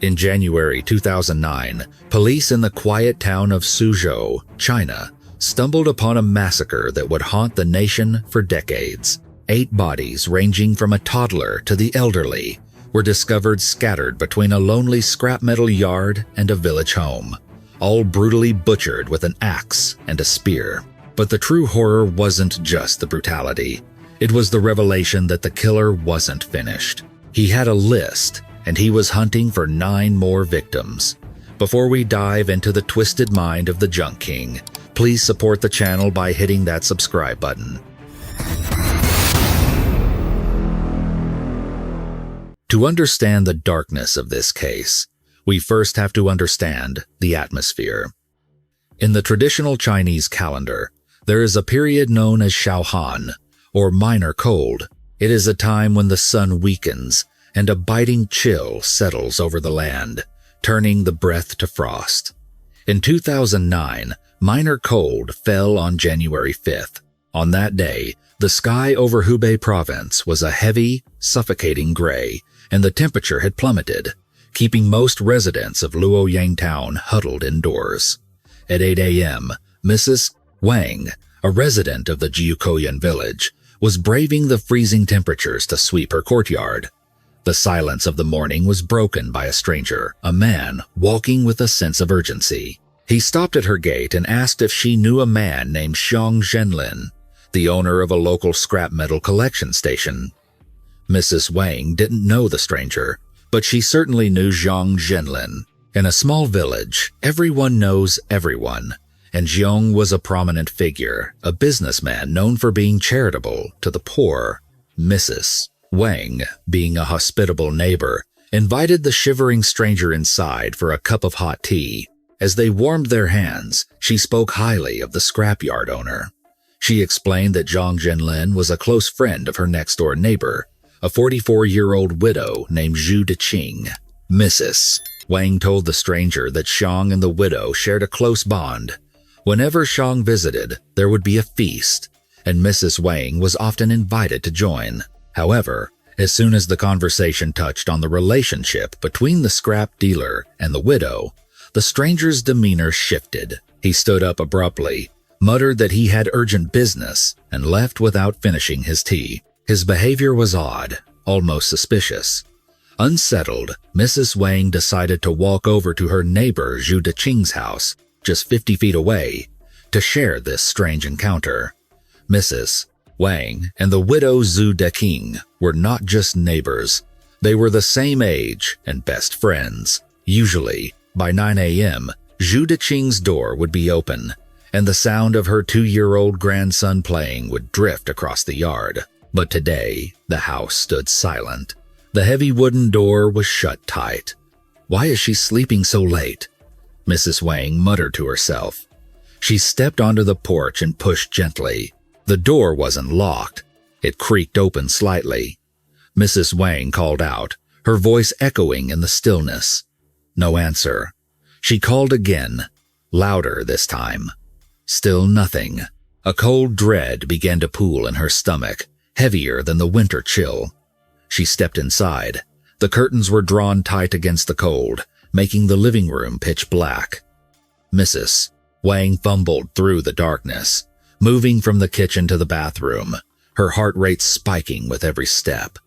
In January 2009, police in the quiet town of Suzhou, China, stumbled upon a massacre that would haunt the nation for decades. 8 bodies, ranging from a toddler to the elderly, were discovered scattered between a lonely scrap metal yard and a village home, all brutally butchered with an axe and a spear. But the true horror wasn't just the brutality. It was the revelation that the killer wasn't finished. He had a list, and he was hunting for 9 more victims. Before we dive into the twisted mind of the Junk King, please support the channel by hitting that subscribe button. To understand the darkness of this case, we first have to understand the atmosphere. In the traditional Chinese calendar, there is a period known as Xiaohan, or minor cold. It is a time when the sun weakens and a biting chill settles over the land, turning the breath to frost. In 2009, minor cold fell on January 5th. On that day, the sky over Hubei province was a heavy, suffocating gray, and the temperature had plummeted, keeping most residents of Luoyang town huddled indoors. At 8 a.m., Mrs. Wang, a resident of the Jiukoyan village, was braving the freezing temperatures to sweep her courtyard. The silence of the morning was broken by a stranger, a man walking with a sense of urgency. He stopped at her gate and asked if she knew a man named Xenllin, the owner of a local scrap metal collection station. Mrs. Wang didn't know the stranger, but she certainly knew Xenllin. In a small village, everyone knows everyone, and Zhang was a prominent figure, a businessman known for being charitable to the poor. Mrs. Wang, being a hospitable neighbor, invited the shivering stranger inside for a cup of hot tea. As they warmed their hands, she spoke highly of the scrapyard owner. She explained that Xenllin was a close friend of her next-door neighbor, a 44-year-old widow named Zhu Deqing. Mrs. Wang told the stranger that Zhang and the widow shared a close bond. Whenever Zhang visited, there would be a feast, and Mrs. Wang was often invited to join. However, as soon as the conversation touched on the relationship between the scrap dealer and the widow, the stranger's demeanor shifted. He stood up abruptly, muttered that he had urgent business, and left without finishing his tea. His behavior was odd, almost suspicious. Unsettled, Mrs. Wang decided to walk over to her neighbor Zhu Deqing's house, just 50 feet away, to share this strange encounter. Mrs. Wang and the widow Zhu Deqing were not just neighbors. They were the same age and best friends. Usually, by 9 a.m., Zhu Deqing's door would be open, and the sound of her 2-year-old grandson playing would drift across the yard. But today, the house stood silent. The heavy wooden door was shut tight. Why is she sleeping so late? Mrs. Wang muttered to herself. She stepped onto the porch and pushed gently. The door wasn't locked. It creaked open slightly. Mrs. Wang called out, her voice echoing in the stillness. No answer. She called again, louder this time. Still nothing. A cold dread began to pool in her stomach, heavier than the winter chill. She stepped inside. The curtains were drawn tight against the cold, making the living room pitch black. Mrs. Wang fumbled through the darkness, moving from the kitchen to the bathroom, her heart rate spiking with every step.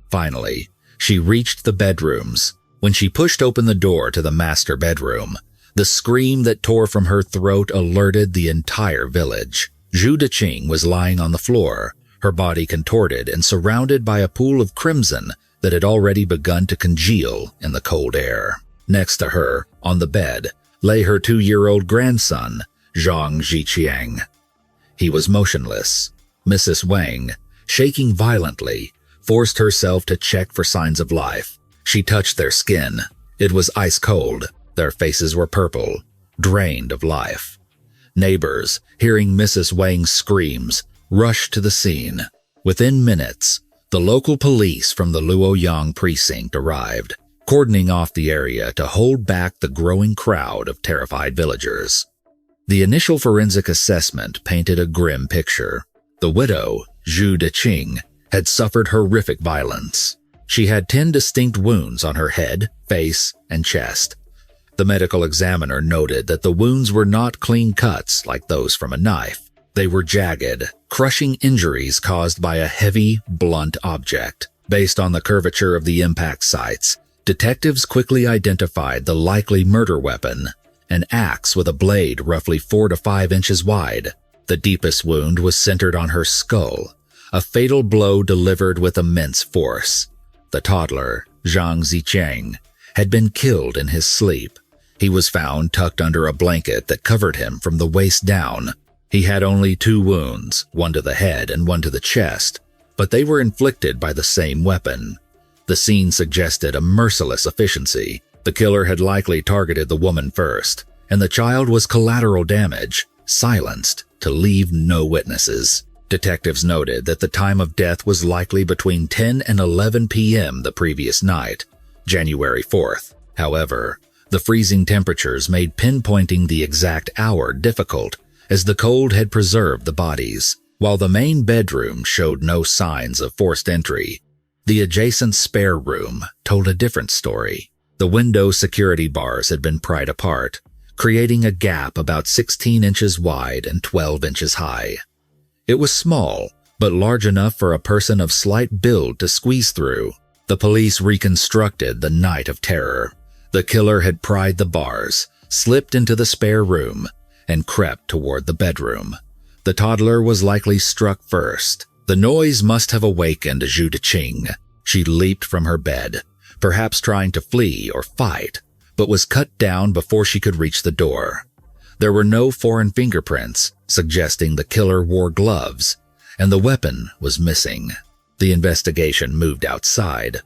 Finally, she reached the bedrooms. When she pushed open the door to the master bedroom, the scream that tore from her throat alerted the entire village. Zhu Deqing was lying on the floor, her body contorted and surrounded by a pool of crimson that had already begun to congeal in the cold air. Next to her, on the bed, lay her 2-year-old grandson, Zhang Ziqiang. He was motionless. Mrs. Wang, shaking violently, forced herself to check for signs of life. She touched their skin. It was ice cold. Their faces were purple, drained of life. Neighbors, hearing Mrs. Wang's screams, rushed to the scene. Within minutes, the local police from the Luoyang precinct arrived, cordoning off the area to hold back the growing crowd of terrified villagers. The initial forensic assessment painted a grim picture. The widow, Zhu Deqing, had suffered horrific violence. She had 10 distinct wounds on her head, face, and chest. The medical examiner noted that the wounds were not clean cuts like those from a knife. They were jagged, crushing injuries caused by a heavy, blunt object. Based on the curvature of the impact sites, detectives quickly identified the likely murder weapon, an axe with a blade roughly 4 to 5 inches wide. The deepest wound was centered on her skull, a fatal blow delivered with immense force. The toddler, Zhang Zicheng, had been killed in his sleep. He was found tucked under a blanket that covered him from the waist down. He had only 2 wounds, one to the head and one to the chest, but they were inflicted by the same weapon. The scene suggested a merciless efficiency. The killer had likely targeted the woman first, and the child was collateral damage, silenced to leave no witnesses. Detectives noted that the time of death was likely between 10 and 11 p.m. the previous night, January 4th. However, the freezing temperatures made pinpointing the exact hour difficult, as the cold had preserved the bodies. While the main bedroom showed no signs of forced entry, the adjacent spare room told a different story. The window security bars had been pried apart, creating a gap about 16 inches wide and 12 inches high. It was small, but large enough for a person of slight build to squeeze through. The police reconstructed the night of terror. The killer had pried the bars, slipped into the spare room, and crept toward the bedroom. The toddler was likely struck first. The noise must have awakened Zhu Deqing. She leaped from her bed, perhaps trying to flee or fight, but was cut down before she could reach the door. There were no foreign fingerprints, suggesting the killer wore gloves, and the weapon was missing. The investigation moved outside.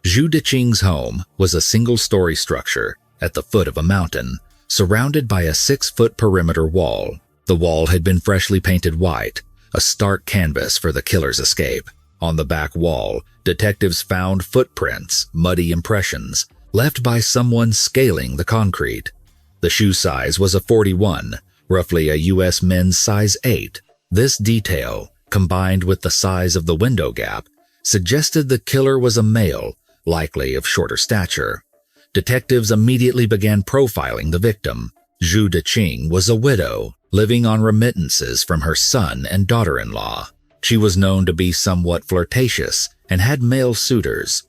Zhu Deqing's home was a single-story structure at the foot of a mountain, surrounded by a 6-foot perimeter wall. The wall had been freshly painted white, a stark canvas for the killer's escape. On the back wall, detectives found footprints, muddy impressions, left by someone scaling the concrete. The shoe size was a 41, roughly a U.S. men's size 8. This detail, combined with the size of the window gap, suggested the killer was a male, likely of shorter stature. Detectives immediately began profiling the victim. Zhu Deqing was a widow, living on remittances from her son and daughter-in-law. She was known to be somewhat flirtatious and had male suitors.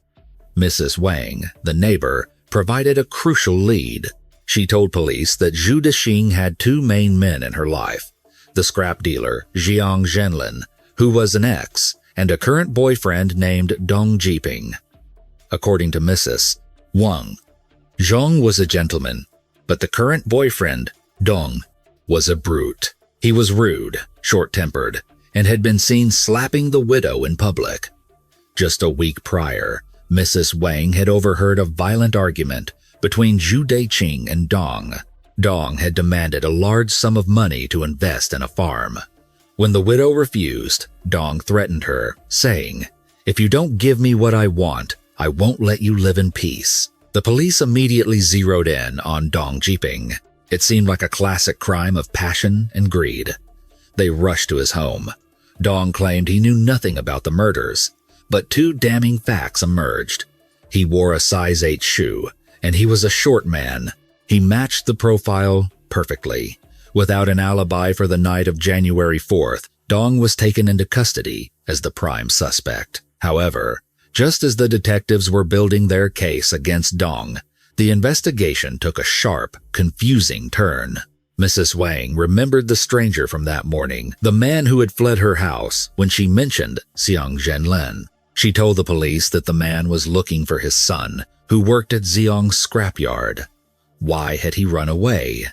Mrs. Wang, the neighbor, provided a crucial lead. She told police that Zhu Deqing had 2 main men in her life, the scrap dealer Xenllin, who was an ex, and a current boyfriend named Dong Jiping. According to Mrs. Wang, Zhang was a gentleman, but the current boyfriend, Dong, was a brute. He was rude, short-tempered, and had been seen slapping the widow in public. Just a week prior, Mrs. Wang had overheard a violent argument between Zhu Deqing and Dong. Dong had demanded a large sum of money to invest in a farm. When the widow refused, Dong threatened her, saying, "If you don't give me what I want, I won't let you live in peace." The police immediately zeroed in on Dong Jiping. It seemed like a classic crime of passion and greed. They rushed to his home. Dong claimed he knew nothing about the murders, but 2 damning facts emerged. He wore a size 8 shoe, and he was a short man. He matched the profile perfectly. Without an alibi for the night of January 4th, Dong was taken into custody as the prime suspect. However, just as the detectives were building their case against Dong, the investigation took a sharp, confusing turn. Mrs. Wang remembered the stranger from that morning, the man who had fled her house, when she mentioned Xenllin. She told the police that the man was looking for his son, who worked at Xiong's scrapyard. Why had he run away?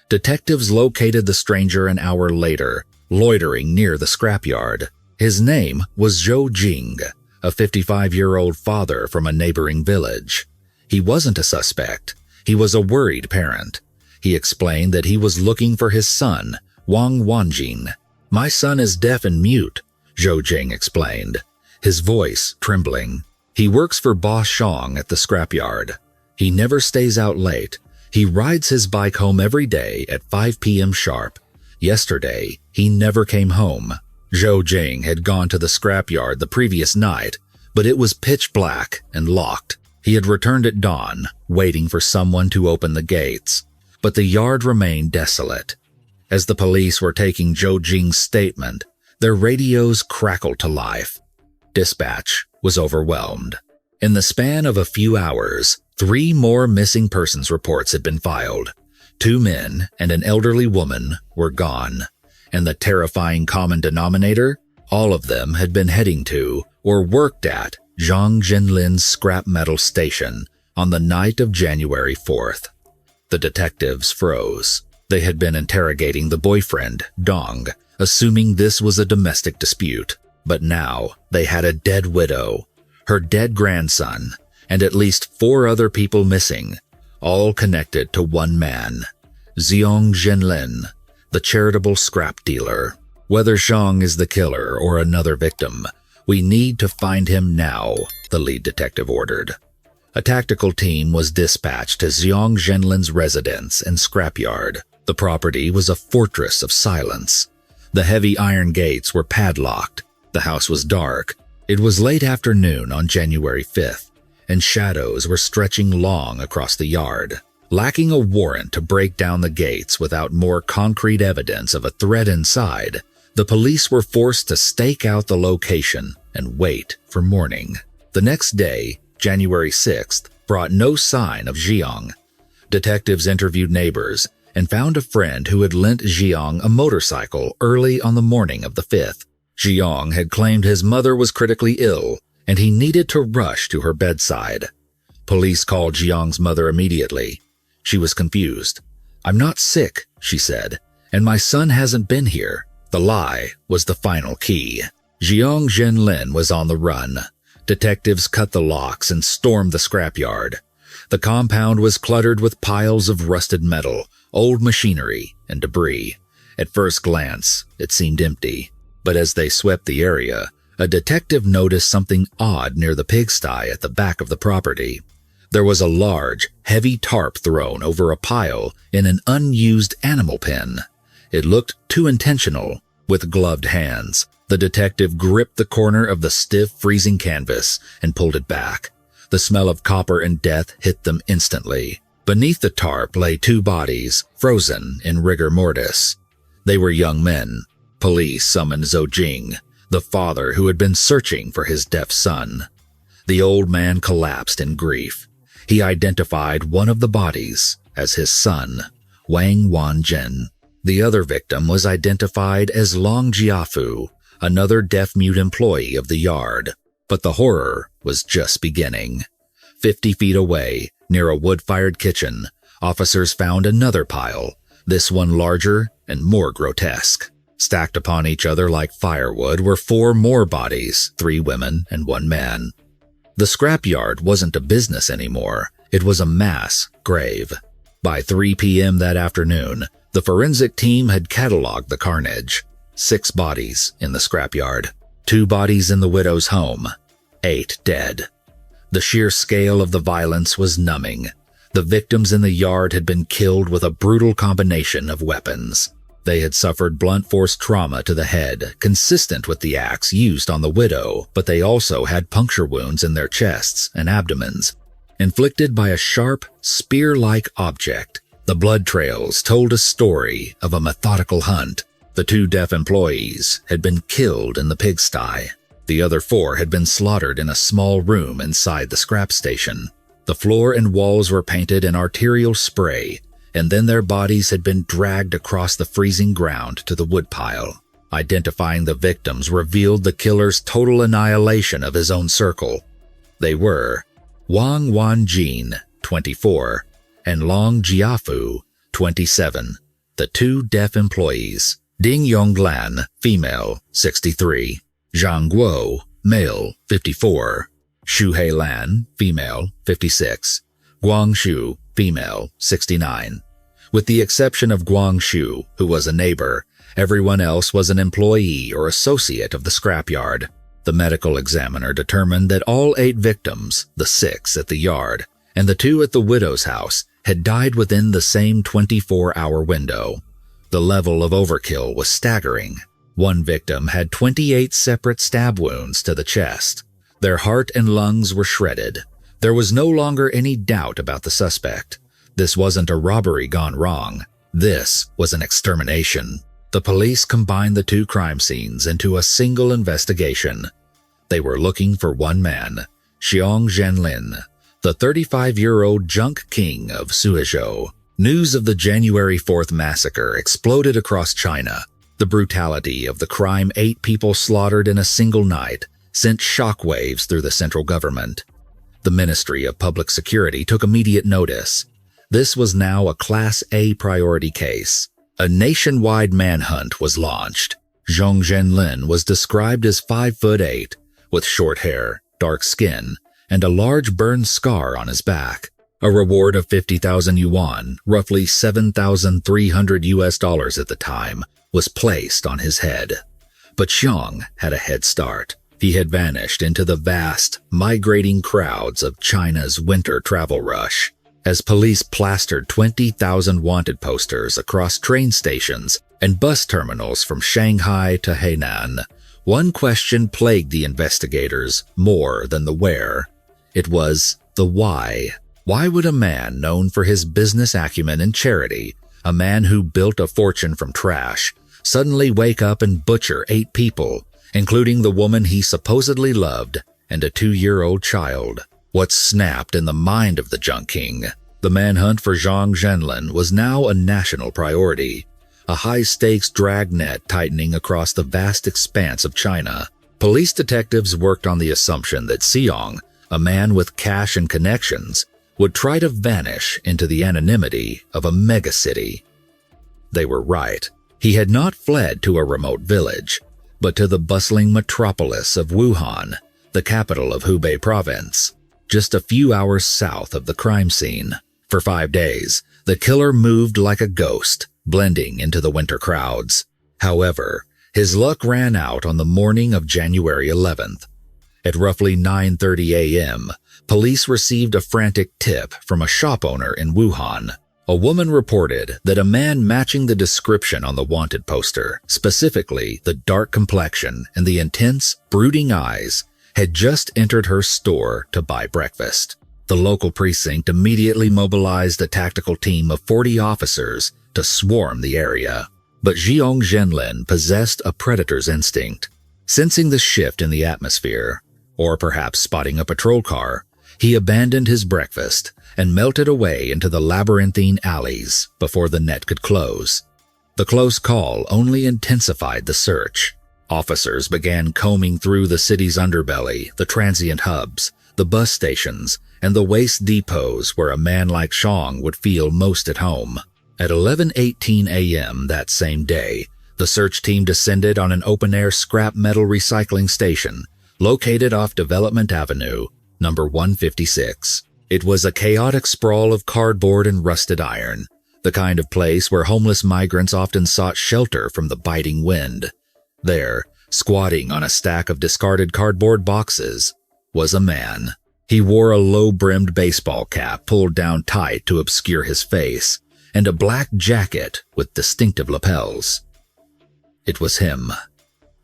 Detectives located the stranger an hour later, loitering near the scrapyard. His name was Zhou Jing, a 55-year-old father from a neighboring village. He wasn't a suspect. He was a worried parent. He explained that he was looking for his son, Wang Wanjin. "My son is deaf and mute," Zhou Jing explained, his voice trembling. "He works for Boss Shang at the scrapyard. He never stays out late. He rides his bike home every day at 5 p.m. sharp. Yesterday, he never came home." Zhou Jing had gone to the scrapyard the previous night, but it was pitch black and locked. He had returned at dawn, waiting for someone to open the gates, but the yard remained desolate. As the police were taking Zhou Jing's statement, their radios crackled to life. Dispatch was overwhelmed. In the span of a few hours, 3 more missing persons reports had been filed. 2 men and an elderly woman were gone, and the terrifying common denominator, all of them had been heading to or worked at Zhang Xenllin's scrap metal station on the night of January 4th. The detectives froze. They had been interrogating the boyfriend, Dong, assuming this was a domestic dispute, but now they had a dead widow, her dead grandson, and at least 4 other people missing, all connected to one man, Xenllin, the charitable scrap dealer. Whether Zhang is the killer or another victim, we need to find him now, the lead detective ordered. A tactical team was dispatched to Xenllin's residence and scrapyard. The property was a fortress of silence. The heavy iron gates were padlocked. The house was dark. It was late afternoon on January 5th, and shadows were stretching long across the yard. Lacking a warrant to break down the gates without more concrete evidence of a threat inside, the police were forced to stake out the location and wait for morning. The next day, January 6th, brought no sign of Zhang. Detectives interviewed neighbors and found a friend who had lent Zhang a motorcycle early on the morning of the 5th. Zhang had claimed his mother was critically ill and he needed to rush to her bedside. Police called Zhang's mother immediately. She was confused. "I'm not sick," she said, "and my son hasn't been here." The lie was the final key. Zhang Xenllin was on the run. Detectives cut the locks and stormed the scrapyard. The compound was cluttered with piles of rusted metal, old machinery, and debris. At first glance, it seemed empty. But as they swept the area, a detective noticed something odd near the pigsty at the back of the property. There was a large, heavy tarp thrown over a pile in an unused animal pen. It looked too intentional. With gloved hands, the detective gripped the corner of the stiff, freezing canvas and pulled it back. The smell of copper and death hit them instantly. Beneath the tarp lay 2 bodies, frozen in rigor mortis. They were young men. Police summoned Zhou Jing, the father who had been searching for his deaf son. The old man collapsed in grief. He identified one of the bodies as his son, Wang Wanzhen. The other victim was identified as Long Jiafu, another deaf-mute employee of the yard. But the horror was just beginning. 50 feet away, near a wood-fired kitchen, officers found another pile, this one larger and more grotesque. Stacked upon each other like firewood were 4 more bodies, 3 women and 1 man. The scrapyard wasn't a business anymore. It was a mass grave. By 3 p.m. that afternoon, the forensic team had cataloged the carnage. 6 bodies in the scrapyard, 2 bodies in the widow's home, 8 dead. The sheer scale of the violence was numbing. The victims in the yard had been killed with a brutal combination of weapons. They had suffered blunt force trauma to the head, consistent with the axe used on the widow, but they also had puncture wounds in their chests and abdomens, inflicted by a sharp, spear-like object. The blood trails told a story of a methodical hunt. The 2 deaf employees had been killed in the pigsty. The other 4 had been slaughtered in a small room inside the scrap station. The floor and walls were painted in arterial spray, and then their bodies had been dragged across the freezing ground to the woodpile. Identifying the victims revealed the killer's total annihilation of his own circle. They were Wang Wanjin, 24, and Long Jiafu, 27, the 2 deaf employees. Ding Yonglan, female, 63. Zhang Guo, male, 54. Xu Heilan, female, 56. Guang Shu, female, 69. With the exception of Guang Shu, who was a neighbor, everyone else was an employee or associate of the scrapyard. The medical examiner determined that all 8 victims, the 6 at the yard, and the 2 at the widow's house, had died within the same 24-hour window. The level of overkill was staggering. One victim had 28 separate stab wounds to the chest. Their heart and lungs were shredded. There was no longer any doubt about the suspect. This wasn't a robbery gone wrong. This was an extermination. The police combined the two crime scenes into a single investigation. They were looking for one man, Xenllin, the 35-year-old junk king of Suzhou. News of the January 4th massacre exploded across China. The brutality of the crime, 8 people slaughtered in a single night, sent shockwaves through the central government. The Ministry of Public Security took immediate notice. This was now a Class A priority case. A nationwide manhunt was launched. Xenllin was described as 5'8", with short hair, dark skin, and a large burn scar on his back. A reward of 50,000 yuan, roughly $7,300 at the time, was placed on his head. But Zhang had a head start. He had vanished into the vast, migrating crowds of China's winter travel rush. As police plastered 20,000 wanted posters across train stations and bus terminals from Shanghai to Hainan, one question plagued the investigators more than the where. It was the why. Why would a man known for his business acumen and charity, a man who built a fortune from trash, suddenly wake up and butcher 8 people, including the woman he supposedly loved and a 2-year-old child? What snapped in the mind of the junk king? The manhunt for Xenllin was now a national priority, a high-stakes dragnet tightening across the vast expanse of China. Police detectives worked on the assumption that Zhang, a man with cash and connections, would try to vanish into the anonymity of a megacity. They were right. He had not fled to a remote village, but to the bustling metropolis of Wuhan, the capital of Hubei province, just a few hours south of the crime scene. For 5 days, the killer moved like a ghost, blending into the winter crowds. However, his luck ran out on the morning of January 11th. At roughly 9:30 a.m., police received a frantic tip from a shop owner in Wuhan. A woman reported that a man matching the description on the wanted poster, specifically the dark complexion and the intense, brooding eyes, had just entered her store to buy breakfast. The local precinct immediately mobilized a tactical team of 40 officers to swarm the area. But Xenllin possessed a predator's instinct. Sensing the shift in the atmosphere, or perhaps spotting a patrol car, he abandoned his breakfast and melted away into the labyrinthine alleys before the net could close. The close call only intensified the search. Officers began combing through the city's underbelly, the transient hubs, the bus stations, and the waste depots where a man like Zhang would feel most at home. At 11:18 a.m. that same day, the search team descended on an open-air scrap metal recycling station located off Development Avenue, number 156. It was a chaotic sprawl of cardboard and rusted iron, the kind of place where homeless migrants often sought shelter from the biting wind. There, squatting on a stack of discarded cardboard boxes, was a man. He wore a low-brimmed baseball cap pulled down tight to obscure his face, and a black jacket with distinctive lapels. It was him.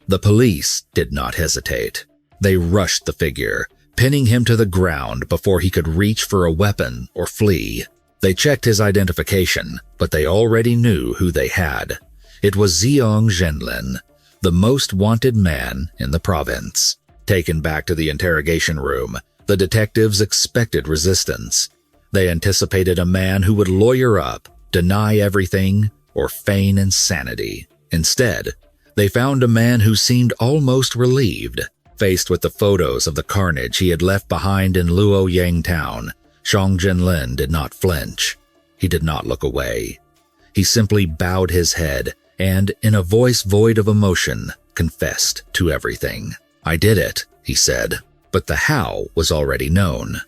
The police did not hesitate. They rushed the figure, pinning him to the ground before he could reach for a weapon or flee. They checked his identification, but they already knew who they had. It was Xenllin, the most wanted man in the province. Taken back to the interrogation room, the detectives expected resistance. They anticipated a man who would lawyer up, deny everything, or feign insanity. Instead, they found a man who seemed almost relieved. Faced with the photos of the carnage he had left behind in Luoyang town, Xenllin did not flinch. He did not look away. He simply bowed his head and, in a voice void of emotion, confessed to everything. "I did it," he said. But the how was already known.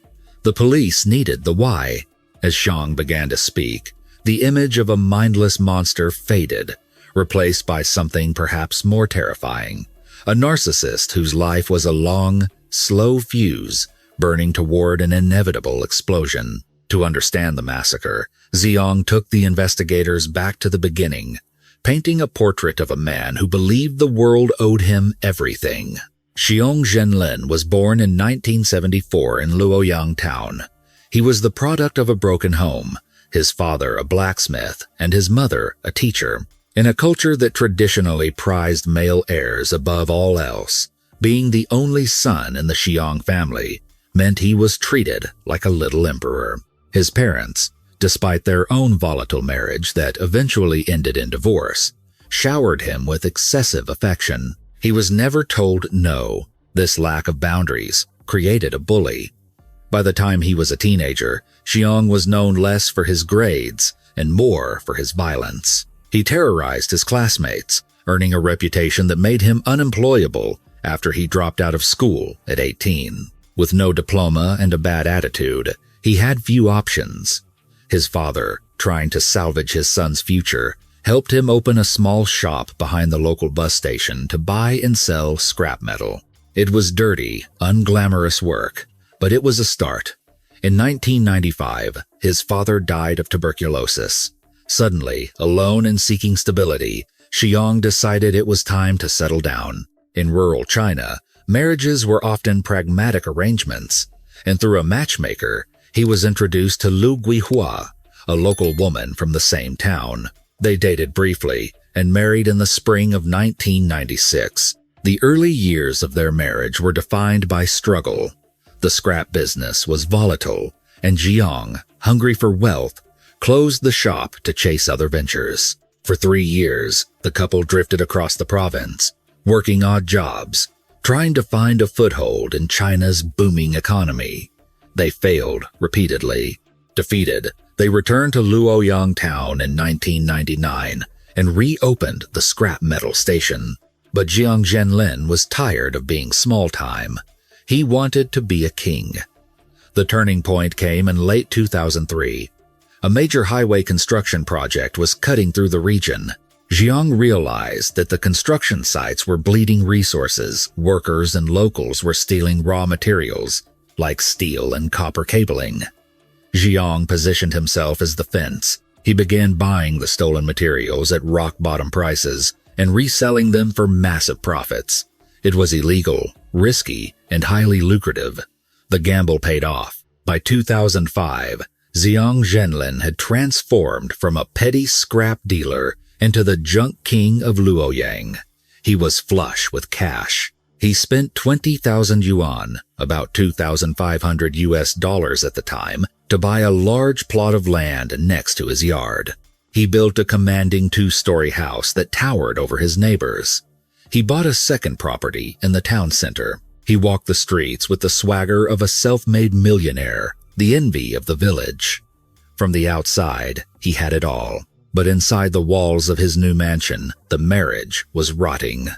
The police needed the why. As Zhang began to speak, the image of a mindless monster faded, replaced by something perhaps more terrifying. A narcissist whose life was a long, slow fuse burning toward an inevitable explosion. To understand the massacre, Zhang took the investigators back to the beginning, painting a portrait of a man who believed the world owed him everything. Xenllin was born in 1974 in Luoyang town. He was the product of a broken home, his father a blacksmith and his mother a teacher. In a culture that traditionally prized male heirs above all else, being the only son in the Xiang family meant he was treated like a little emperor. His parents, despite their own volatile marriage that eventually ended in divorce, showered him with excessive affection. He was never told no. This lack of boundaries created a bully. By the time he was a teenager, Xiang was known less for his grades and more for his violence. He terrorized his classmates, earning a reputation that made him unemployable after he dropped out of school at 18. With no diploma and a bad attitude, he had few options. His father, trying to salvage his son's future, helped him open a small shop behind the local bus station to buy and sell scrap metal. It was dirty, unglamorous work, but it was a start. In 1995, his father died of tuberculosis. Suddenly, alone and seeking stability, Xiang decided it was time to settle down. In rural China, marriages were often pragmatic arrangements, and through a matchmaker, he was introduced to Lu Guihua, a local woman from the same town. They dated briefly and married in the spring of 1996. The early years of their marriage were defined by struggle. The scrap business was volatile, and Xiang, hungry for wealth, closed the shop to chase other ventures. For 3 years, the couple drifted across the province, working odd jobs, trying to find a foothold in China's booming economy. They failed repeatedly. Defeated, they returned to Luoyang town in 1999 and reopened the scrap metal station. But Xenllin was tired of being small-time. He wanted to be a king. The turning point came in late 2003. A major highway construction project was cutting through the region. Zhang realized that the construction sites were bleeding resources. Workers and locals were stealing raw materials, like steel and copper cabling. Zhang positioned himself as the fence. He began buying the stolen materials at rock-bottom prices and reselling them for massive profits. It was illegal, risky, and highly lucrative. The gamble paid off. By 2005, Xenllin had transformed from a petty scrap dealer into the junk king of Luoyang. He was flush with cash. He spent 20,000 yuan, about $2,500 at the time, to buy a large plot of land next to his yard. He built a commanding 2-story house that towered over his neighbors. He bought a second property in the town center. He walked the streets with the swagger of a self-made millionaire, the envy of the village. From the outside, he had it all. But inside the walls of his new mansion, the marriage was rotting.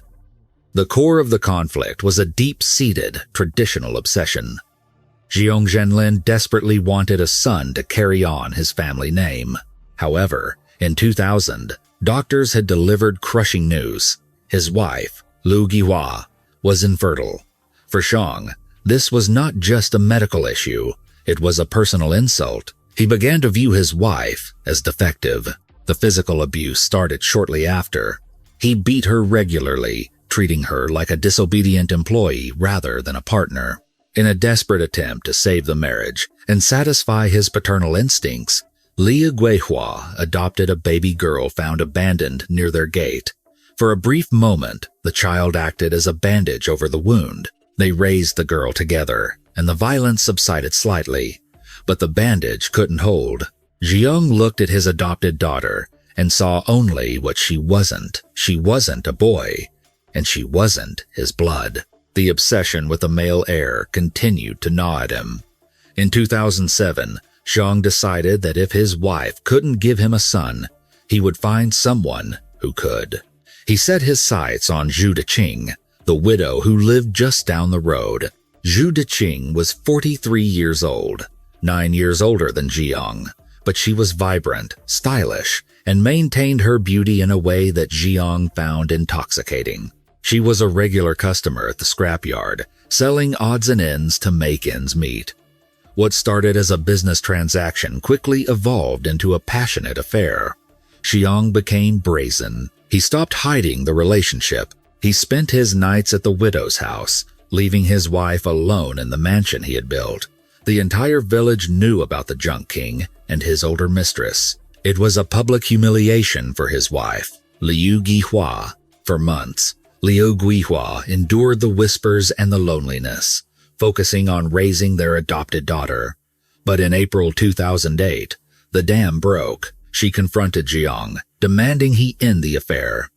The core of the conflict was a deep-seated traditional obsession. Xenllin desperately wanted a son to carry on his family name. However, in 2000, doctors had delivered crushing news. His wife, Lu Guihua, was infertile. For Zhang, this was not just a medical issue, it was a personal insult. He began to view his wife as defective. The physical abuse started shortly after. He beat her regularly, treating her like a disobedient employee rather than a partner. In a desperate attempt to save the marriage and satisfy his paternal instincts, Lu Guihua adopted a baby girl found abandoned near their gate. For a brief moment, the child acted as a bandage over the wound. They raised the girl together, and the violence subsided slightly. But the bandage couldn't hold. Zhang looked at his adopted daughter and saw only what she wasn't. She wasn't a boy, and she wasn't his blood. The obsession with a male heir continued to gnaw at him. In 2007, Zhang decided that if his wife couldn't give him a son, he would find someone who could. He set his sights on Zhu Deqing, the widow who lived just down the road. Zhu Deqing was 43 years old, 9 years older than Zhang, but she was vibrant, stylish, and maintained her beauty in a way that Zhang found intoxicating. She was a regular customer at the scrapyard, selling odds and ends to make ends meet. What started as a business transaction quickly evolved into a passionate affair. Zhang became brazen. He stopped hiding the relationship. He spent his nights at the widow's house, leaving his wife alone in the mansion he had built. The entire village knew about the Junk King and his older mistress. It was a public humiliation for his wife, Liu Guihua. For months, Liu Guihua endured the whispers and the loneliness, focusing on raising their adopted daughter. But in April 2008, the dam broke. She confronted Zhang, demanding he end the affair.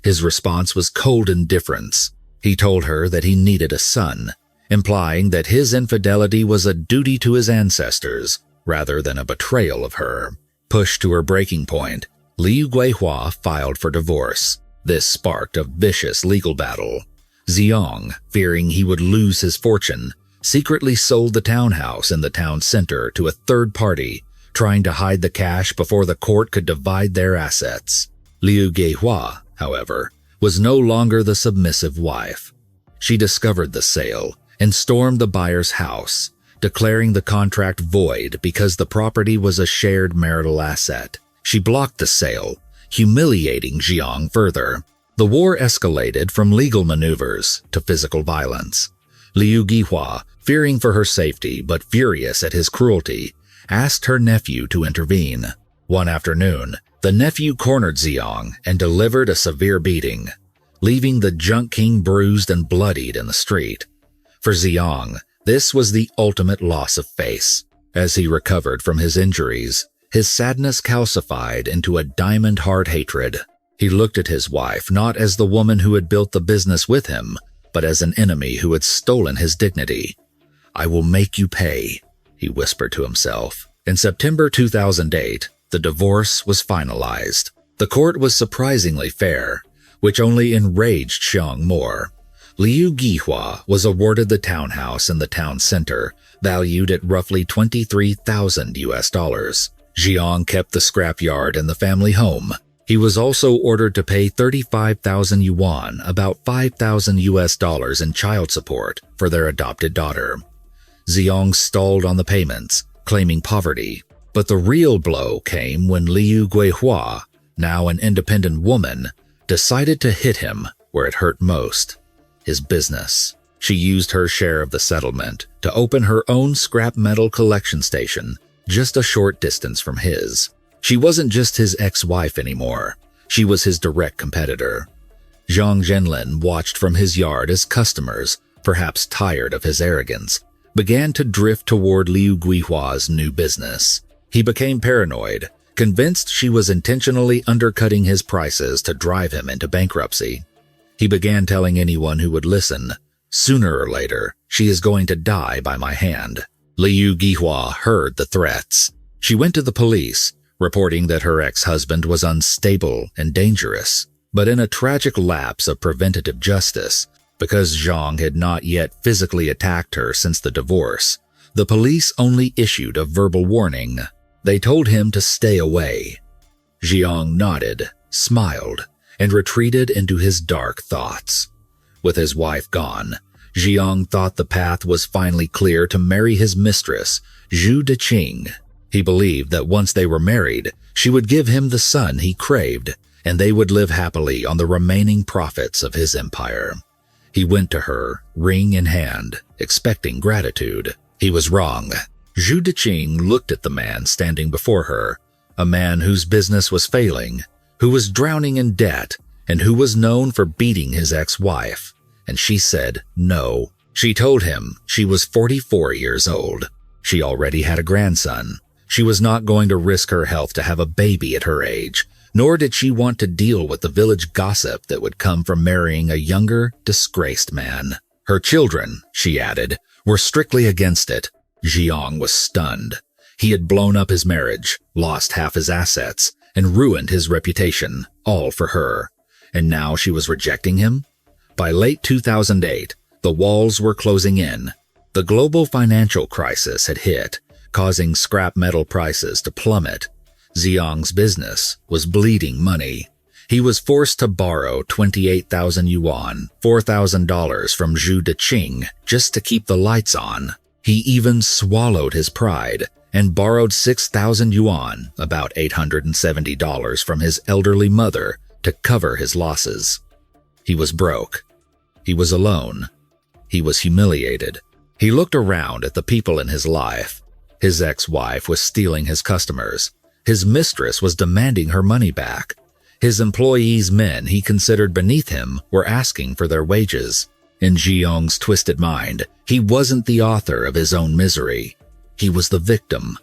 His response was cold indifference. He told her that he needed a son, implying that his infidelity was a duty to his ancestors rather than a betrayal of her. Pushed to her breaking point, Liu Guihua filed for divorce. This sparked a vicious legal battle. Zhang, fearing he would lose his fortune, secretly sold the townhouse in the town center to a third party, trying to hide the cash before the court could divide their assets. Liu Guihua, however, was no longer the submissive wife. She discovered the sale and stormed the buyer's house, declaring the contract void because the property was a shared marital asset. She blocked the sale, humiliating Zhang further. The war escalated from legal maneuvers to physical violence. Liu Guihua, fearing for her safety but furious at his cruelty, asked her nephew to intervene. One afternoon, the nephew cornered Zhang and delivered a severe beating, leaving the Junk King bruised and bloodied in the street. For Zhang, this was the ultimate loss of face. As he recovered from his injuries, his sadness calcified into a diamond-hard hatred. He looked at his wife not as the woman who had built the business with him, but as an enemy who had stolen his dignity. "I will make you pay," he whispered to himself. In September 2008, the divorce was finalized. The court was surprisingly fair, which only enraged Zhang more. Liu Guihua was awarded the townhouse in the town center, valued at roughly $23,000. Zhang kept the scrapyard and the family home. He was also ordered to pay 35,000 yuan, about $5,000 in child support for their adopted daughter. Zhang stalled on the payments, claiming poverty. But the real blow came when Liu Guihua, now an independent woman, decided to hit him where it hurt most: his business. She used her share of the settlement to open her own scrap metal collection station just a short distance from his. She wasn't just his ex-wife anymore. She was his direct competitor. Xenllin watched from his yard as customers, perhaps tired of his arrogance, began to drift toward Liu Guihua's new business. He became paranoid, convinced she was intentionally undercutting his prices to drive him into bankruptcy. He began telling anyone who would listen, "Sooner or later, she is going to die by my hand." Liu Guihua heard the threats. She went to the police, reporting that her ex-husband was unstable and dangerous. But in a tragic lapse of preventative justice, because Zhang had not yet physically attacked her since the divorce, the police only issued a verbal warning. They told him to stay away. Zhang nodded, smiled, and retreated into his dark thoughts. With his wife gone, Zhang thought the path was finally clear to marry his mistress, Zhu Deqing. He believed that once they were married, she would give him the son he craved, and they would live happily on the remaining profits of his empire. He went to her, ring in hand, expecting gratitude. He was wrong. Zhu Deqing looked at the man standing before her, a man whose business was failing, who was drowning in debt, and who was known for beating his ex-wife. And she said no. She told him she was 44 years old. She already had a grandson. She was not going to risk her health to have a baby at her age, nor did she want to deal with the village gossip that would come from marrying a younger, disgraced man. Her children, she added, were strictly against it. Zhang was stunned. He had blown up his marriage, lost half his assets, and ruined his reputation, all for her. And now she was rejecting him? By late 2008, the walls were closing in. The global financial crisis had hit, causing scrap metal prices to plummet. Zhang's business was bleeding money. He was forced to borrow 28,000 yuan, $4,000 from Zhu Deqing just to keep the lights on. He even swallowed his pride and borrowed 6,000 yuan, about $870 from his elderly mother, to cover his losses. He was broke. He was alone. He was humiliated. He looked around at the people in his life. His ex-wife was stealing his customers. His mistress was demanding her money back. His employees' men he considered beneath him were asking for their wages. In Zhang's twisted mind, he wasn't the author of his own misery. He was the victim.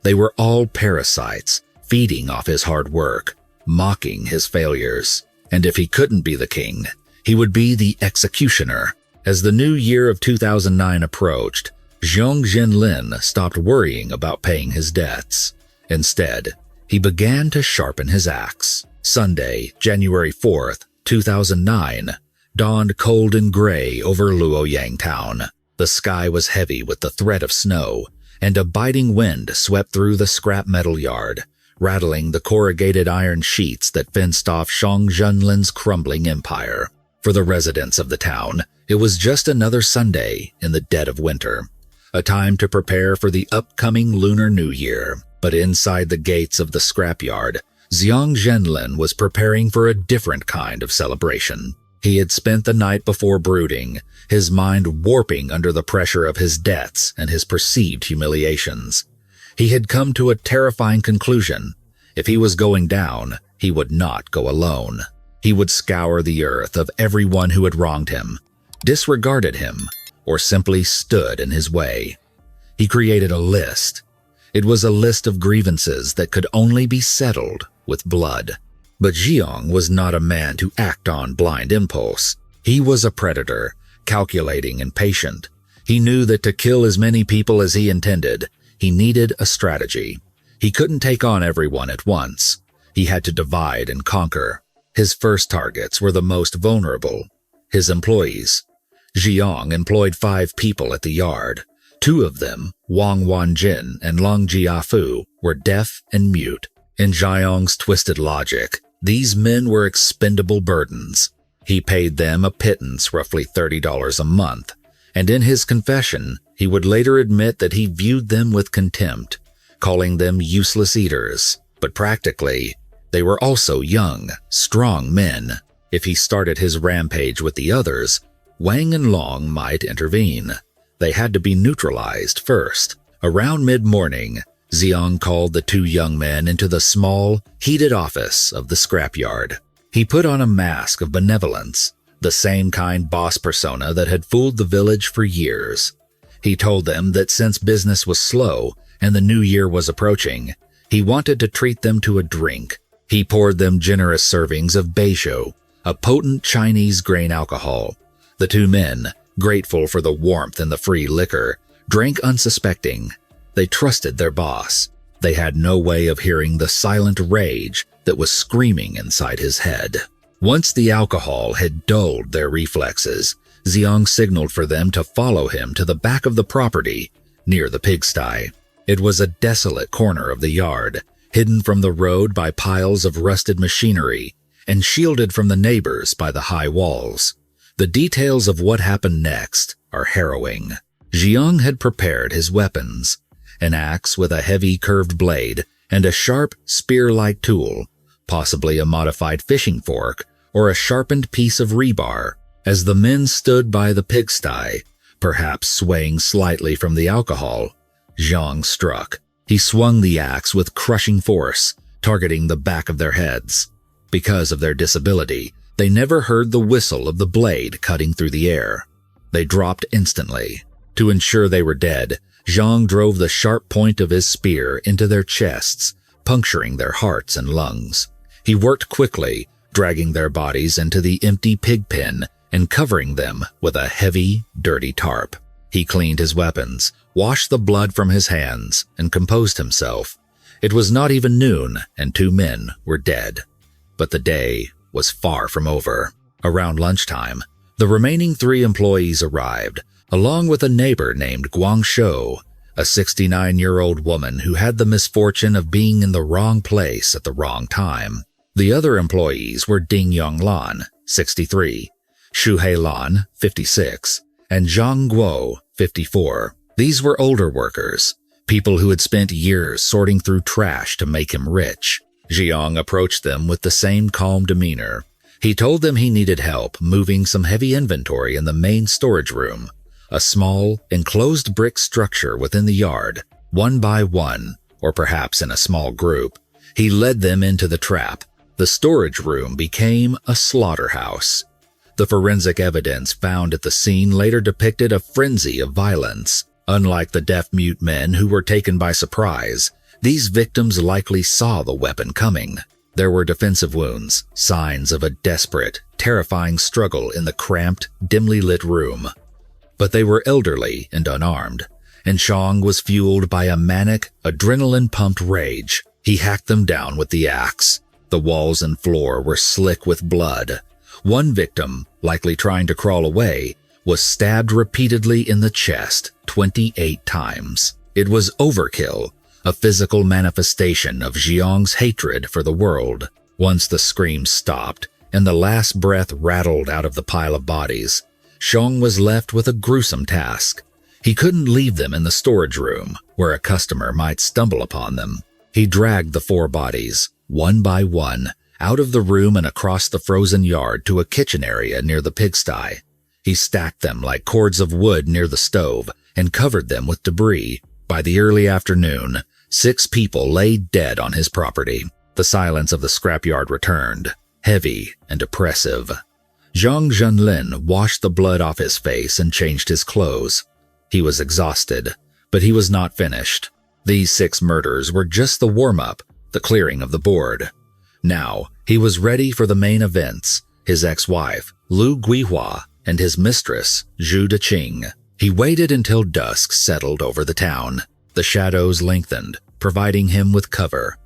They were all parasites, feeding off his hard work, mocking his failures. And if he couldn't be the king, he would be the executioner. As the new year of 2009 approached, Xenllin stopped worrying about paying his debts. Instead, he began to sharpen his axe. Sunday, January 4th, 2009, dawned cold and gray over Luoyang town. The sky was heavy with the threat of snow, and a biting wind swept through the scrap metal yard, rattling the corrugated iron sheets that fenced off Xenllin's crumbling empire. For the residents of the town, it was just another Sunday in the dead of winter, a time to prepare for the upcoming Lunar New Year. But inside the gates of the scrapyard, Xenllin was preparing for a different kind of celebration. He had spent the night before brooding, his mind warping under the pressure of his debts and his perceived humiliations. He had come to a terrifying conclusion. If he was going down, he would not go alone. He would scour the earth of everyone who had wronged him, disregarded him, or simply stood in his way. He created a list. It was a list of grievances that could only be settled with blood. But Zhang was not a man to act on blind impulse. He was a predator, calculating and patient. He knew that to kill as many people as he intended, he needed a strategy. He couldn't take on everyone at once. He had to divide and conquer. His first targets were the most vulnerable, his employees. Zhang employed 5 people at the yard. 2 of them, Wang Wanjin and Long Jiafu, were deaf and mute. In Zhang's twisted logic, these men were expendable burdens. He paid them a pittance, roughly $30 a month, and in his confession, he would later admit that he viewed them with contempt, calling them useless eaters. But practically, they were also young, strong men. If he started his rampage with the others, Wang and Long might intervene. They had to be neutralized first. Around mid-morning, Zhang called the 2 young men into the small, heated office of the scrapyard. He put on a mask of benevolence, the same kind boss persona that had fooled the village for years. He told them that since business was slow and the new year was approaching, he wanted to treat them to a drink. He poured them generous servings of baijiu, a potent Chinese grain alcohol. The 2 men, grateful for the warmth and the free liquor, drank unsuspecting. They trusted their boss. They had no way of hearing the silent rage that was screaming inside his head. Once the alcohol had dulled their reflexes, Zhang signaled for them to follow him to the back of the property, near the pigsty. It was a desolate corner of the yard, hidden from the road by piles of rusted machinery and shielded from the neighbors by the high walls. The details of what happened next are harrowing. Zhang had prepared his weapons, an axe with a heavy curved blade and a sharp spear-like tool, possibly a modified fishing fork or a sharpened piece of rebar. As the men stood by the pigsty, perhaps swaying slightly from the alcohol, Zhang struck. He swung the axe with crushing force, targeting the back of their heads. Because of their disability, they never heard the whistle of the blade cutting through the air. They dropped instantly. To ensure they were dead, Zhang drove the sharp point of his spear into their chests, puncturing their hearts and lungs. He worked quickly, dragging their bodies into the empty pig pen and covering them with a heavy, dirty tarp. He cleaned his weapons, washed the blood from his hands, and composed himself. It was not even noon, and 2 men were dead. But the day was far from over. Around lunchtime, the remaining 3 employees arrived, along with a neighbor named Guangshou, a 69-year-old woman who had the misfortune of being in the wrong place at the wrong time. The other employees were Ding Yonglan, 63, Shu Hailan, 56, and Zhang Guo, 54. These were older workers, people who had spent years sorting through trash to make him rich. Zhang approached them with the same calm demeanor, He told them he needed help moving some heavy inventory in the main storage room, a small, enclosed brick structure within the yard. One by one, or perhaps in a small group, he led them into the trap. The storage room became a slaughterhouse. The forensic evidence found at the scene later depicted a frenzy of violence. Unlike the deaf-mute men who were taken by surprise, these victims likely saw the weapon coming. There were defensive wounds, signs of a desperate, terrifying struggle in the cramped, dimly lit room. But they were elderly and unarmed, and Zhang was fueled by a manic, adrenaline-pumped rage. He hacked them down with the axe. The walls and floor were slick with blood. One victim, likely trying to crawl away, was stabbed repeatedly in the chest 28 times. It was overkill, a physical manifestation of Zhang's hatred for the world. Once the screams stopped and the last breath rattled out of the pile of bodies, Zhang was left with a gruesome task. He couldn't leave them in the storage room, where a customer might stumble upon them. He dragged the 4 bodies, one by one, out of the room and across the frozen yard to a kitchen area near the pigsty. He stacked them like cords of wood near the stove and covered them with debris. By the early afternoon, 6 people lay dead on his property. The silence of the scrapyard returned, heavy and oppressive. Xenllin washed the blood off his face and changed his clothes. He was exhausted, but he was not finished. These 6 murders were just the warm-up, the clearing of the board. Now, he was ready for the main events, his ex-wife, Liu Guihua, and his mistress, Zhu Deqing. He waited until dusk settled over the town. The shadows lengthened, providing him with cover.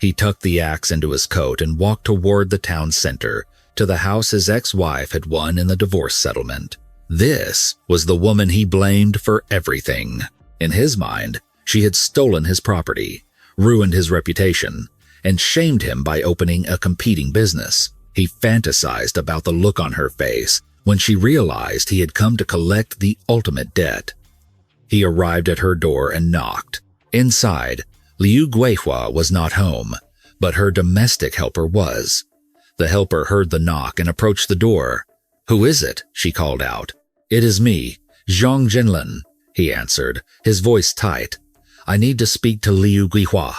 He tucked the axe into his coat and walked toward the town center, to the house his ex-wife had won in the divorce settlement. This was the woman he blamed for everything. In his mind, she had stolen his property, ruined his reputation, and shamed him by opening a competing business. He fantasized about the look on her face when she realized he had come to collect the ultimate debt. He arrived at her door and knocked. Inside, Liu Guihua was not home, but her domestic helper was. The helper heard the knock and approached the door. "Who is it?" she called out. "It is me, Xenllin," he answered, his voice tight. "I need to speak to Liu Guihua."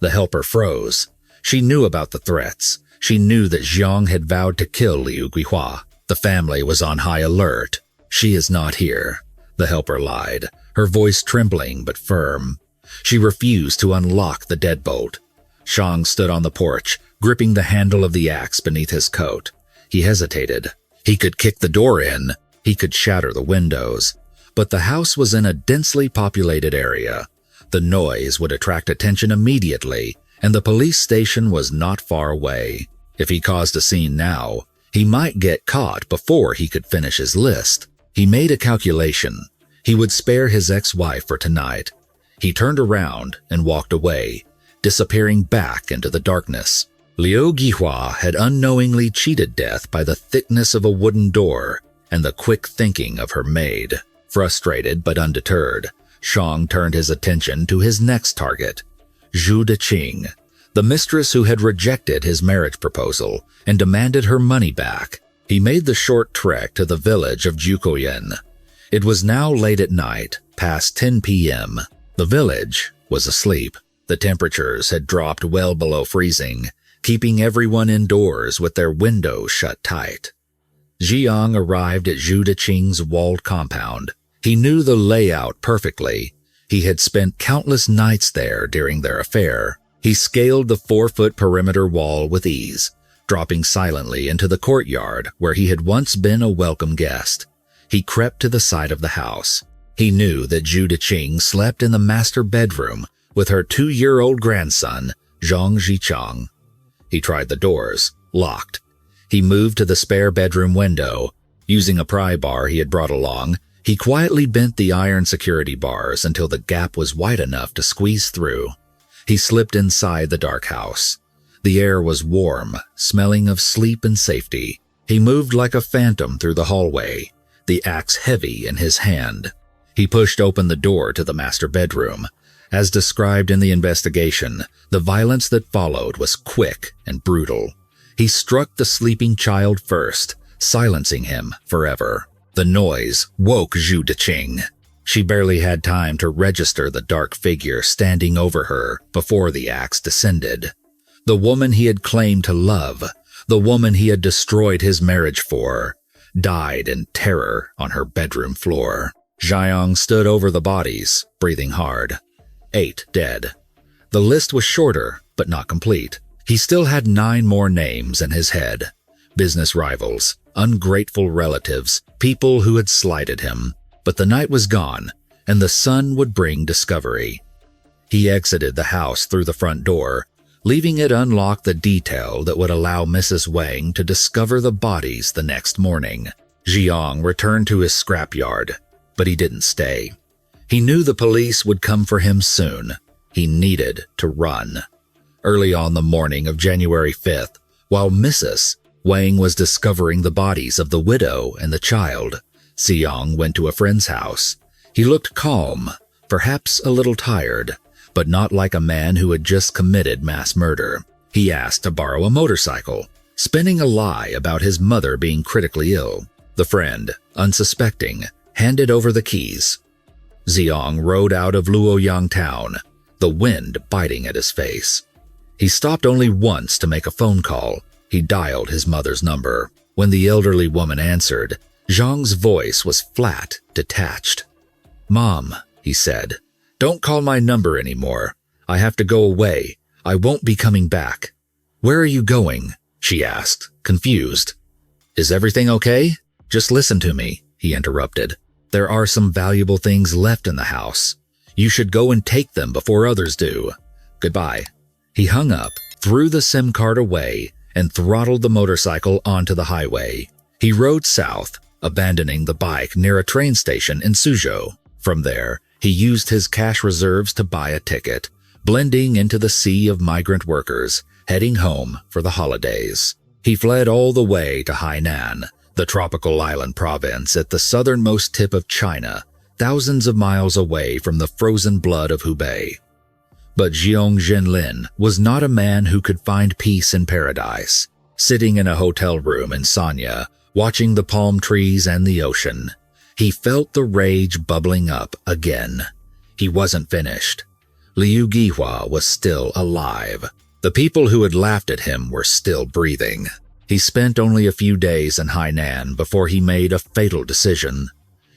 The helper froze. She knew about the threats. She knew that Zhang had vowed to kill Liu Guihua. The family was on high alert. "She is not here," the helper lied, her voice trembling but firm. She refused to unlock the deadbolt. Zhang stood on the porch, gripping the handle of the axe beneath his coat. He hesitated. He could kick the door in. He could shatter the windows. But the house was in a densely populated area. The noise would attract attention immediately, and the police station was not far away. If he caused a scene now, he might get caught before he could finish his list. He made a calculation. He would spare his ex-wife for tonight. He turned around and walked away, disappearing back into the darkness. Liu Guihua had unknowingly cheated death by the thickness of a wooden door and the quick thinking of her maid. Frustrated but undeterred, Zhang turned his attention to his next target, Zhu Deqing, the mistress who had rejected his marriage proposal and demanded her money back. He made the short trek to the village of Jukoyan. It was now late at night, past 10 p.m. The village was asleep. The temperatures had dropped well below freezing, keeping everyone indoors with their windows shut tight. Zhang arrived at Zhu Deqing's walled compound. He knew the layout perfectly. He had spent countless nights there during their affair. He scaled the 4-foot perimeter wall with ease, dropping silently into the courtyard where he had once been a welcome guest. He crept to the side of the house. He knew that Zhu Deqing slept in the master bedroom with her 2-year-old grandson, Zhang Zhichang. He tried the doors, locked. He moved to the spare bedroom window. Using a pry bar he had brought along, he quietly bent the iron security bars until the gap was wide enough to squeeze through. He slipped inside the dark house. The air was warm, smelling of sleep and safety. He moved like a phantom through the hallway, the axe heavy in his hand. He pushed open the door to the master bedroom. As described in the investigation, the violence that followed was quick and brutal. He struck the sleeping child first, silencing him forever. The noise woke Zhu Deqing. She barely had time to register the dark figure standing over her before the axe descended. The woman he had claimed to love, the woman he had destroyed his marriage for, died in terror on her bedroom floor. Zhang stood over the bodies, breathing hard. 8 dead. The list was shorter, but not complete. He still had 9 more names in his head. Business rivals, ungrateful relatives, people who had slighted him. But the night was gone, and the sun would bring discovery. He exited the house through the front door, leaving it unlocked the detail that would allow Mrs. Wang to discover the bodies the next morning. Zhang returned to his scrapyard, but he didn't stay. He knew the police would come for him soon. He needed to run. Early on the morning of January 5th, while Mrs. Wang was discovering the bodies of the widow and the child, Zhang went to a friend's house. He looked calm, perhaps a little tired, but not like a man who had just committed mass murder. He asked to borrow a motorcycle, spinning a lie about his mother being critically ill. The friend, unsuspecting, handed over the keys. Zhang rode out of Luoyang town, the wind biting at his face. He stopped only once to make a phone call. He dialed his mother's number. When the elderly woman answered, Zhang's voice was flat, detached. "Mom," he said, "don't call my number anymore. I have to go away. I won't be coming back." "Where are you going?" she asked, confused. "Is everything okay?" "Just listen to me," he interrupted. "There are some valuable things left in the house. You should go and take them before others do. Goodbye." He hung up, threw the SIM card away, and throttled the motorcycle onto the highway. He rode south, abandoning the bike near a train station in Suzhou. From there, he used his cash reserves to buy a ticket, blending into the sea of migrant workers, heading home for the holidays. He fled all the way to Hainan, the tropical island province at the southernmost tip of China, thousands of miles away from the frozen blood of Hubei. But Xenllin was not a man who could find peace in paradise. Sitting in a hotel room in Sanya, watching the palm trees and the ocean, he felt the rage bubbling up again. He wasn't finished. Liu Gihua was still alive. The people who had laughed at him were still breathing. He spent only a few days in Hainan before he made a fatal decision.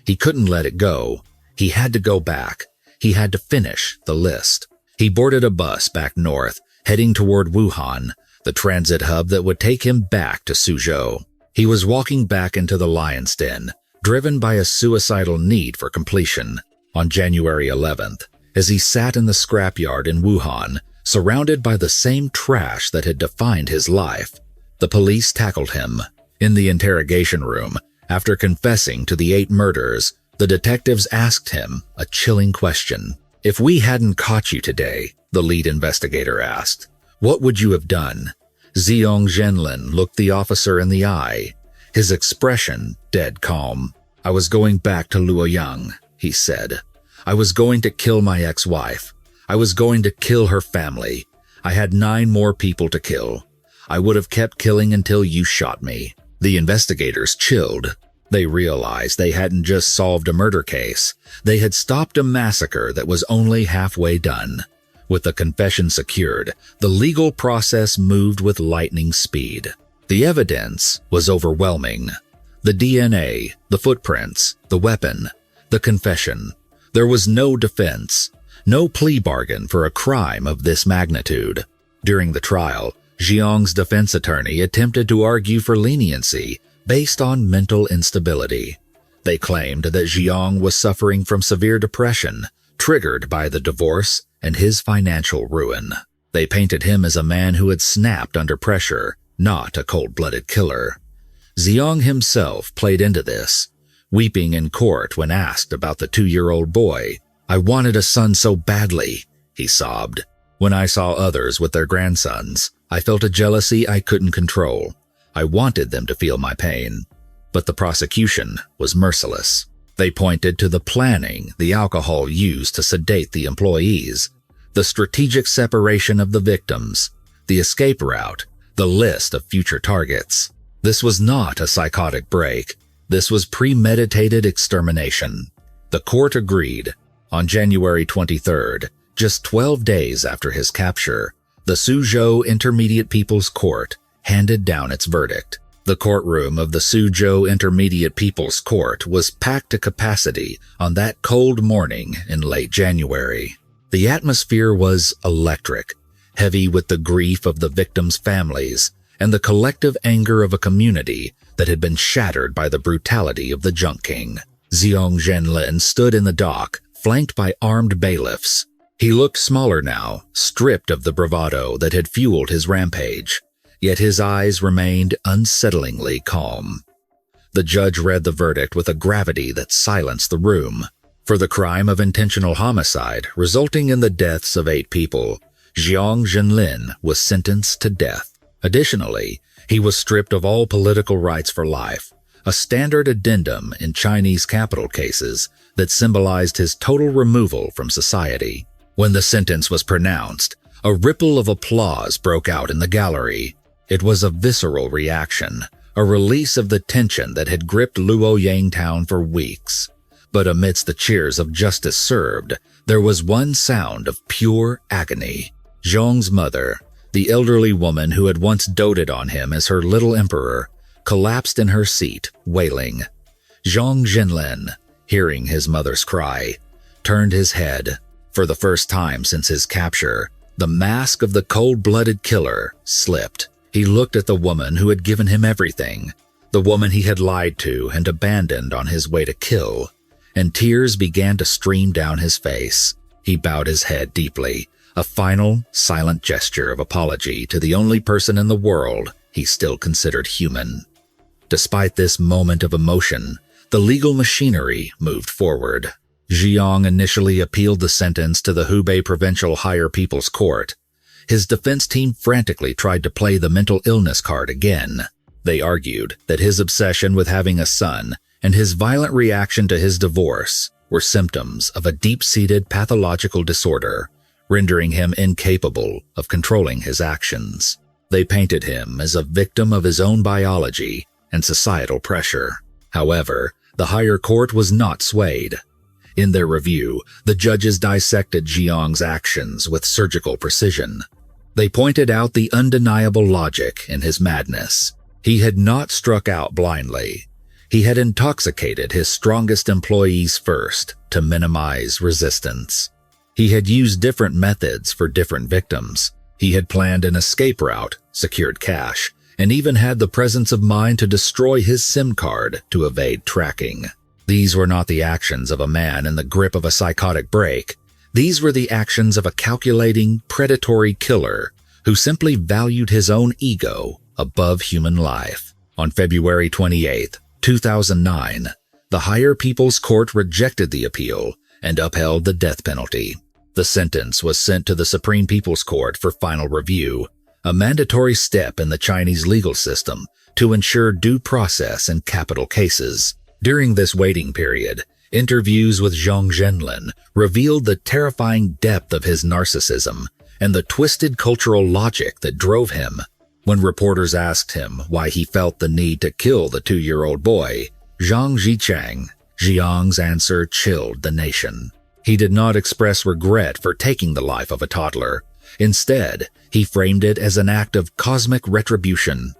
He couldn't let it go. He had to go back. He had to finish the list. He boarded a bus back north, heading toward Wuhan, the transit hub that would take him back to Suzhou. He was walking back into the lion's den, driven by a suicidal need for completion. On January 11th, as he sat in the scrapyard in Wuhan, surrounded by the same trash that had defined his life, the police tackled him. In the interrogation room, after confessing to the 8 murders, the detectives asked him a chilling question. "If we hadn't caught you today," the lead investigator asked, "what would you have done?" Xenllin looked the officer in the eye, his expression dead calm. "I was going back to Luoyang," he said. "I was going to kill my ex-wife. I was going to kill her family. I had 9 more people to kill. I would have kept killing until you shot me." The investigators chilled. They realized they hadn't just solved a murder case. They had stopped a massacre that was only halfway done. With the confession secured, the legal process moved with lightning speed. The evidence was overwhelming. The DNA, the footprints, the weapon, the confession. There was no defense, no plea bargain for a crime of this magnitude. During the trial, Zhang's defense attorney attempted to argue for leniency based on mental instability. They claimed that Zhang was suffering from severe depression, triggered by the divorce and his financial ruin. They painted him as a man who had snapped under pressure, not a cold-blooded killer. Zhang himself played into this, weeping in court when asked about the 2-year-old boy. "I wanted a son so badly," he sobbed. "When I saw others with their grandsons, I felt a jealousy I couldn't control. I wanted them to feel my pain." But the prosecution was merciless. They pointed to the planning the alcohol used to sedate the employees, the strategic separation of the victims, the escape route, the list of future targets. This was not a psychotic break. This was premeditated extermination. The court agreed. On January 23rd, just 12 days after his capture, the Suzhou Intermediate People's Court handed down its verdict. The courtroom of the Suzhou Intermediate People's Court was packed to capacity on that cold morning in late January. The atmosphere was electric, heavy with the grief of the victims' families and the collective anger of a community that had been shattered by the brutality of the Junk King. Xenllin stood in the dock, flanked by armed bailiffs. He looked smaller now, stripped of the bravado that had fueled his rampage, yet his eyes remained unsettlingly calm. The judge read the verdict with a gravity that silenced the room. For the crime of intentional homicide resulting in the deaths of 8 people, Xenllin was sentenced to death. Additionally, he was stripped of all political rights for life, a standard addendum in Chinese capital cases that symbolized his total removal from society. When the sentence was pronounced, a ripple of applause broke out in the gallery. It was a visceral reaction, a release of the tension that had gripped Luoyang town for weeks. But amidst the cheers of justice served, there was one sound of pure agony. Zhang's mother, the elderly woman who had once doted on him as her little emperor, collapsed in her seat, wailing. Xenllin, hearing his mother's cry, turned his head. For the first time since his capture, the mask of the cold-blooded killer slipped. He looked at the woman who had given him everything, the woman he had lied to and abandoned on his way to kill, and tears began to stream down his face. He bowed his head deeply, a final, silent gesture of apology to the only person in the world he still considered human. Despite this moment of emotion, the legal machinery moved forward. Zhang initially appealed the sentence to the Hubei Provincial Higher People's Court. His defense team frantically tried to play the mental illness card again. They argued that his obsession with having a son and his violent reaction to his divorce were symptoms of a deep-seated pathological disorder, rendering him incapable of controlling his actions. They painted him as a victim of his own biology and societal pressure. However, the higher court was not swayed. In their review, the judges dissected Zhang's actions with surgical precision. They pointed out the undeniable logic in his madness. He had not struck out blindly. He had intoxicated his strongest employees first to minimize resistance. He had used different methods for different victims. He had planned an escape route, secured cash, and even had the presence of mind to destroy his SIM card to evade tracking. These were not the actions of a man in the grip of a psychotic break. These were the actions of a calculating, predatory killer who simply valued his own ego above human life. On February 28, 2009, the Higher People's Court rejected the appeal and upheld the death penalty. The sentence was sent to the Supreme People's Court for final review, a mandatory step in the Chinese legal system to ensure due process in capital cases. During this waiting period, interviews with Xenllin revealed the terrifying depth of his narcissism and the twisted cultural logic that drove him. When reporters asked him why he felt the need to kill the 2-year-old boy, Zhang's answer chilled the nation. He did not express regret for taking the life of a toddler. Instead, he framed it as an act of cosmic retribution.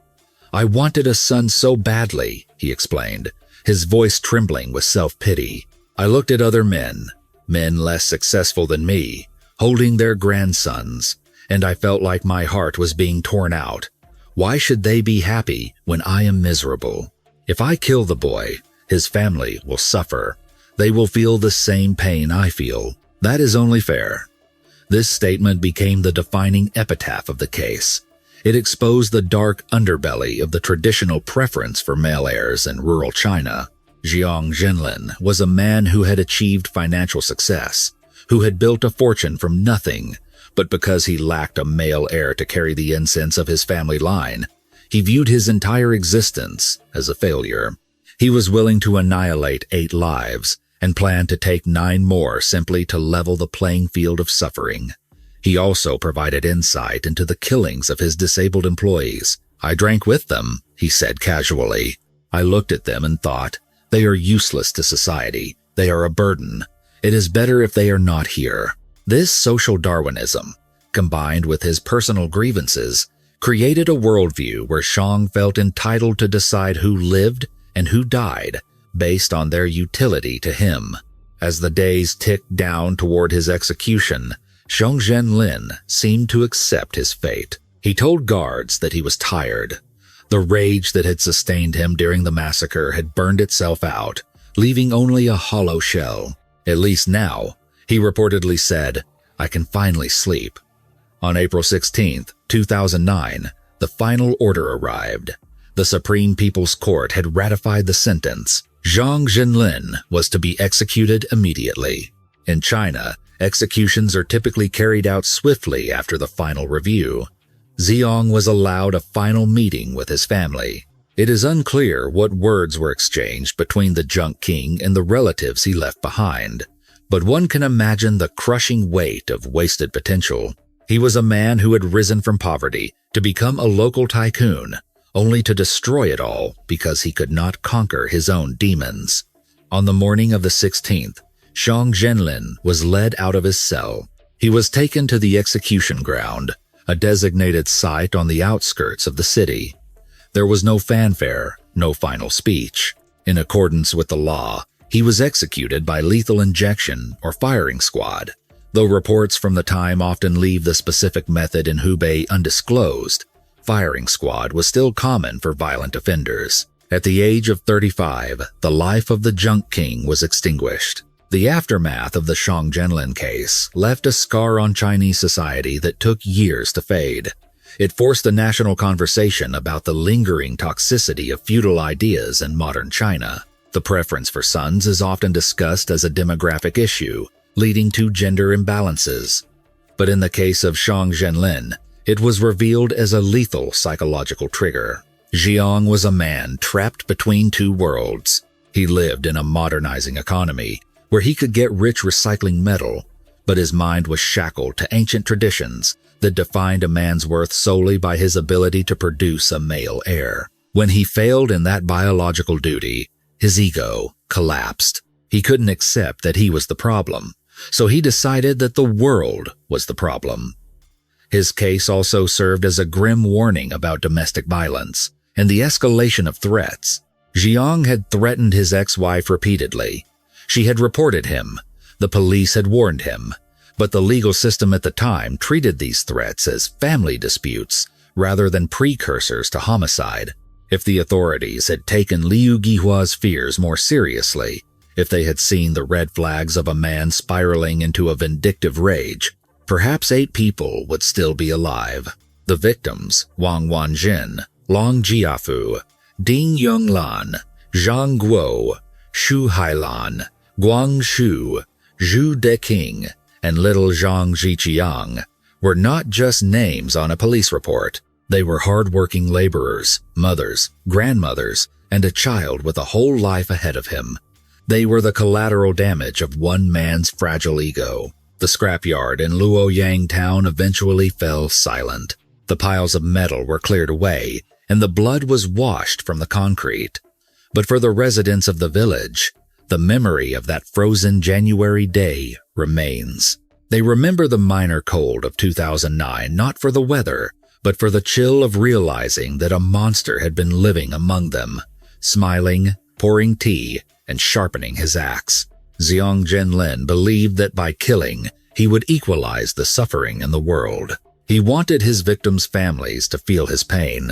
"I wanted a son so badly," he explained, his voice trembling with self-pity. "I looked at other men less successful than me, holding their grandsons, and I felt like my heart was being torn out. Why should they be happy when I am miserable? If I kill the boy, his family will suffer. They will feel the same pain I feel. That is only fair." This statement became the defining epitaph of the case. It exposed the dark underbelly of the traditional preference for male heirs in rural China. Xenllin was a man who had achieved financial success, who had built a fortune from nothing, but because he lacked a male heir to carry the incense of his family line, he viewed his entire existence as a failure. He was willing to annihilate 8 lives and planned to take 9 more simply to level the playing field of suffering. He also provided insight into the killings of his disabled employees. "I drank with them," he said casually. "I looked at them and thought, they are useless to society. They are a burden. It is better if they are not here." This social Darwinism, combined with his personal grievances, created a worldview where Zhang felt entitled to decide who lived and who died based on their utility to him. As the days ticked down toward his execution, Xenllin seemed to accept his fate. He told guards that he was tired. The rage that had sustained him during the massacre had burned itself out, leaving only a hollow shell. "At least now," he reportedly said, "I can finally sleep." On April 16, 2009, the final order arrived. The Supreme People's Court had ratified the sentence. Xenllin was to be executed immediately. In China, executions are typically carried out swiftly after the final review. Zhang was allowed a final meeting with his family. It is unclear what words were exchanged between the Junk King and the relatives he left behind, but one can imagine the crushing weight of wasted potential. He was a man who had risen from poverty to become a local tycoon, only to destroy it all because he could not conquer his own demons. On the morning of the 16th, Xenllin was led out of his cell. He was taken to the execution ground, a designated site on the outskirts of the city. There was no fanfare, no final speech. In accordance with the law, he was executed by lethal injection or firing squad, though reports from the time often leave the specific method in Hubei undisclosed. Firing squad was still common for violent offenders. At the age of 35, the life of the Junk King was extinguished. The aftermath of the Xenllin case left a scar on Chinese society that took years to fade. It forced a national conversation about the lingering toxicity of feudal ideas in modern China. The preference for sons is often discussed as a demographic issue, leading to gender imbalances. But in the case of Xenllin, it was revealed as a lethal psychological trigger. Zhang was a man trapped between two worlds. He lived in a modernizing economy where he could get rich recycling metal, but his mind was shackled to ancient traditions that defined a man's worth solely by his ability to produce a male heir. When he failed in that biological duty, his ego collapsed. He couldn't accept that he was the problem, so he decided that the world was the problem. His case also served as a grim warning about domestic violence and the escalation of threats. Zhang had threatened his ex-wife repeatedly. She had reported him. The police had warned him. But the legal system at the time treated these threats as family disputes rather than precursors to homicide. If the authorities had taken Liu Gihua's fears more seriously, if they had seen the red flags of a man spiraling into a vindictive rage, perhaps 8 people would still be alive. The victims, Wang Wanjin, Long Jiafu, Ding Yonglan, Zhang Guo, Shu Hailan, Guang Shu, Zhu Deqing, and little Zhang Zhiqiang were not just names on a police report. They were hard-working laborers, mothers, grandmothers, and a child with a whole life ahead of him. They were the collateral damage of one man's fragile ego. The scrapyard in Luoyang town eventually fell silent. The piles of metal were cleared away, and the blood was washed from the concrete. But for the residents of the village, the memory of that frozen January day remains. They remember the minor cold of 2009 not for the weather, but for the chill of realizing that a monster had been living among them, smiling, pouring tea, and sharpening his axe. Xenllin believed that by killing, he would equalize the suffering in the world. He wanted his victims' families to feel his pain.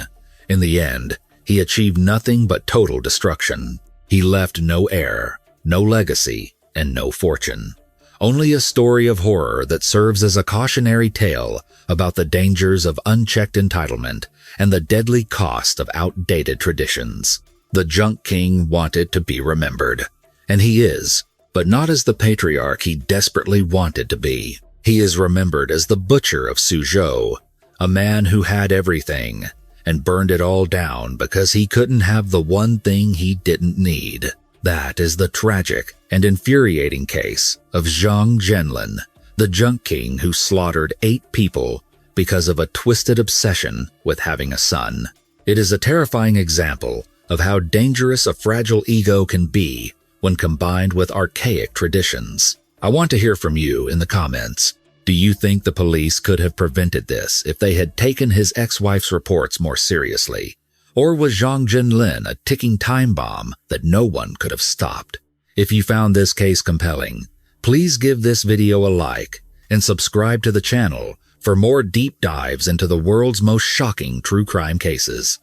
In the end, he achieved nothing but total destruction. He left no heir, no legacy, and no fortune. Only a story of horror that serves as a cautionary tale about the dangers of unchecked entitlement and the deadly cost of outdated traditions. The Junk King wanted to be remembered, and he is, but not as the patriarch he desperately wanted to be. He is remembered as the butcher of Suzhou, a man who had everything and burned it all down because he couldn't have the one thing he didn't need. That is the tragic and infuriating case of Zhang Zhenlin, the junk king who slaughtered 8 people because of a twisted obsession with having a son. It is a terrifying example of how dangerous a fragile ego can be when combined with archaic traditions. I want to hear from you in the comments. Do you think the police could have prevented this if they had taken his ex-wife's reports more seriously? Or was Xenllin a ticking time bomb that no one could have stopped? If you found this case compelling, please give this video a like and subscribe to the channel for more deep dives into the world's most shocking true crime cases.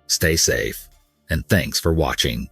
Stay safe, and thanks for watching.